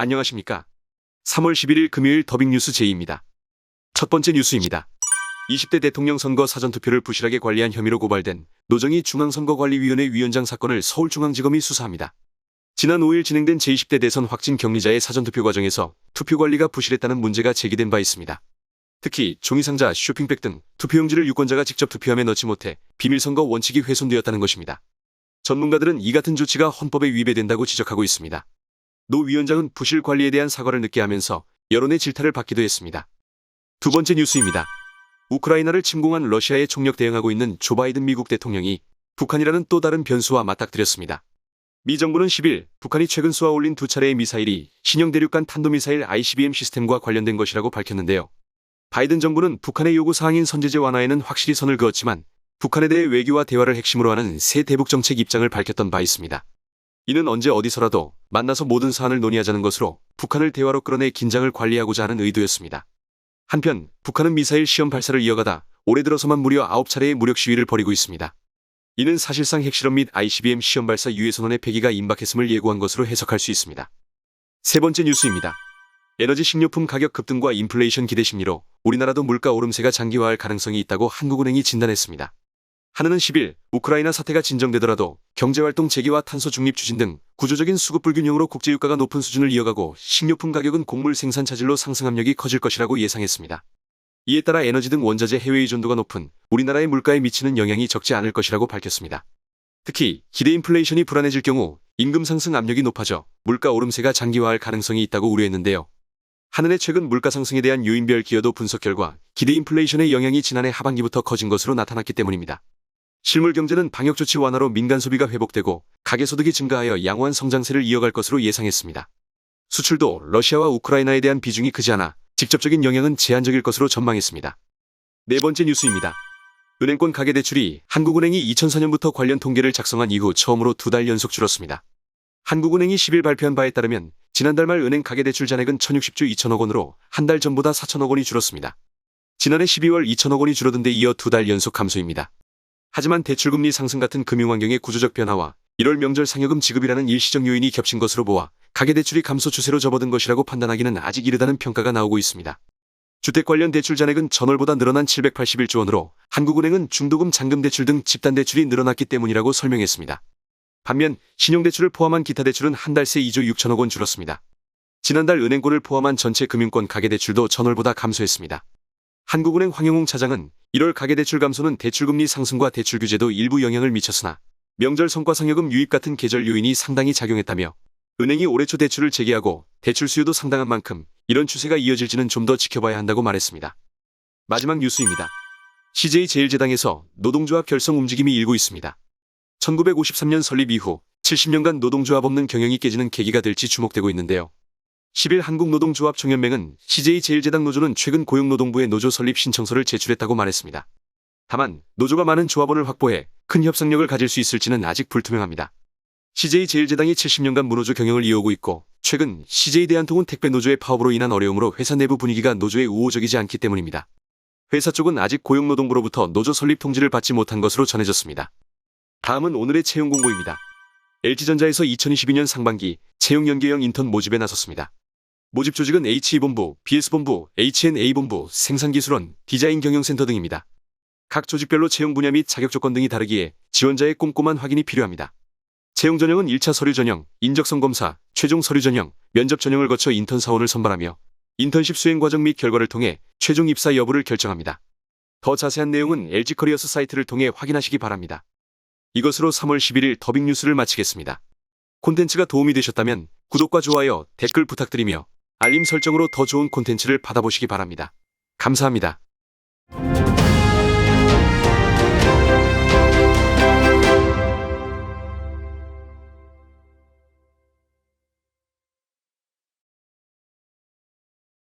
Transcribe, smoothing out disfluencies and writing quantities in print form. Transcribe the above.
안녕하십니까. 3월 11일 금요일 더빙뉴스 제이입니다. 첫 번째 뉴스입니다. 20대 대통령 선거 사전투표를 부실하게 관리한 혐의로 고발된 노정희 중앙선거관리위원회 위원장 사건을 서울중앙지검이 수사합니다. 지난 5일 진행된 제20대 대선 확진 격리자의 사전투표 과정에서 투표 관리가 부실했다는 문제가 제기된 바 있습니다. 특히 종이상자, 쇼핑백 등 투표용지를 유권자가 직접 투표함에 넣지 못해 비밀선거 원칙이 훼손되었다는 것입니다. 전문가들은 이 같은 조치가 헌법에 위배된다고 지적하고 있습니다. 노 위원장은 부실 관리에 대한 사과를 늦게 하면서 여론의 질타를 받기도 했습니다. 두 번째 뉴스입니다. 우크라이나를 침공한 러시아에 총력 대응하고 있는 조 바이든 미국 대통령이 북한이라는 또 다른 변수와 맞닥뜨렸습니다. 미 정부는 10일 북한이 최근 쏘아 올린 두 차례의 미사일이 신형 대륙간 탄도미사일 ICBM 시스템과 관련된 것이라고 밝혔는데요. 바이든 정부는 북한의 요구 사항인 선제제 완화에는 확실히 선을 그었지만 북한에 대해 외교와 대화를 핵심으로 하는 새 대북 정책 입장을 밝혔던 바 있습니다. 이는 언제 어디서라도 만나서 모든 사안을 논의하자는 것으로 북한을 대화로 끌어내 긴장을 관리하고자 하는 의도였습니다. 한편 북한은 미사일 시험 발사를 이어가다 올해 들어서만 무려 9차례의 무력 시위를 벌이고 있습니다. 이는 사실상 핵실험 및 ICBM 시험 발사 유해 선언의 폐기가 임박했음을 예고한 것으로 해석할 수 있습니다. 세 번째 뉴스입니다. 에너지 식료품 가격 급등과 인플레이션 기대 심리로 우리나라도 물가 오름세가 장기화할 가능성이 있다고 한국은행이 진단했습니다. 한은은 10일 우크라이나 사태가 진정되더라도 경제활동 재개와 탄소 중립 추진 등 구조적인 수급 불균형으로 국제유가가 높은 수준을 이어가고 식료품 가격은 곡물 생산 차질로 상승 압력이 커질 것이라고 예상했습니다. 이에 따라 에너지 등 원자재 해외 의존도가 높은 우리나라의 물가에 미치는 영향이 적지 않을 것이라고 밝혔습니다. 특히 기대 인플레이션이 불안해질 경우 임금 상승 압력이 높아져 물가 오름세가 장기화할 가능성이 있다고 우려했는데요. 한은의 최근 물가 상승에 대한 요인별 기여도 분석 결과 기대 인플레이션의 영향이 지난해 하반기부터 커진 것으로 나타났기 때문입니다. 실물 경제는 방역 조치 완화로 민간 소비가 회복되고 가계소득이 증가하여 양호한 성장세를 이어갈 것으로 예상했습니다. 수출도 러시아와 우크라이나에 대한 비중이 크지 않아 직접적인 영향은 제한적일 것으로 전망했습니다. 네 번째 뉴스입니다. 은행권 가계대출이 한국은행이 2004년부터 관련 통계를 작성한 이후 처음으로 2달 연속 줄었습니다. 한국은행이 10일 발표한 바에 따르면 지난달 말 은행 가계대출 잔액은 1060조 2천억 원으로 한 달 전보다 4천억 원이 줄었습니다. 지난해 12월 2천억 원이 줄어든 데 이어 2달 연속 감소입니다. 하지만 대출금리 상승 같은 금융환경의 구조적 변화와 1월 명절 상여금 지급이라는 일시적 요인이 겹친 것으로 보아 가계대출이 감소 추세로 접어든 것이라고 판단하기는 아직 이르다는 평가가 나오고 있습니다. 주택 관련 대출 잔액은 전월보다 늘어난 781조 원으로 한국은행은 중도금 잔금대출 등 집단대출이 늘어났기 때문이라고 설명했습니다. 반면 신용대출을 포함한 기타 대출은 한 달 새 2조 6천억 원 줄었습니다. 지난달 은행권을 포함한 전체 금융권 가계대출도 전월보다 감소했습니다. 한국은행 황영웅 차장은 1월 가계대출 감소는 대출금리 상승과 대출 규제도 일부 영향을 미쳤으나 명절 성과 상여금 유입 같은 계절 요인이 상당히 작용했다며 은행이 올해 초 대출을 재개하고 대출 수요도 상당한 만큼 이런 추세가 이어질지는 좀 더 지켜봐야 한다고 말했습니다. 마지막 뉴스입니다. CJ제일제당에서 노동조합 결성 움직임이 일고 있습니다. 1953년 설립 이후 70년간 노동조합 없는 경영이 깨지는 계기가 될지 주목되고 있는데요. 10일 한국노동조합총연맹은 CJ제일제당 노조는 최근 고용노동부에 노조 설립 신청서를 제출했다고 말했습니다. 다만 노조가 많은 조합원을 확보해 큰 협상력을 가질 수 있을지는 아직 불투명합니다. CJ제일제당이 70년간 무노조 경영을 이어오고 있고 최근 CJ대한통운 택배노조의 파업으로 인한 어려움으로 회사 내부 분위기가 노조에 우호적이지 않기 때문입니다. 회사 쪽은 아직 고용노동부로부터 노조 설립 통지를 받지 못한 것으로 전해졌습니다. 다음은 오늘의 채용 공고입니다. LG전자에서 2022년 상반기 채용 연계형 인턴 모집에 나섰습니다. 모집 조직은 HE본부, BS본부, H&A본부, 생산기술원, 디자인 경영센터 등입니다. 각 조직별로 채용 분야 및 자격 조건 등이 다르기에 지원자의 꼼꼼한 확인이 필요합니다. 채용 전형은 1차 서류 전형, 인적성 검사, 최종 서류 전형, 면접 전형을 거쳐 인턴 사원을 선발하며 인턴십 수행 과정 및 결과를 통해 최종 입사 여부를 결정합니다. 더 자세한 내용은 LG커리어스 사이트를 통해 확인하시기 바랍니다. 이것으로 3월 11일 더빙 뉴스를 마치겠습니다. 콘텐츠가 도움이 되셨다면 구독과 좋아요, 댓글 부탁드리며 알림 설정으로 더 좋은 콘텐츠를 받아보시기 바랍니다. 감사합니다.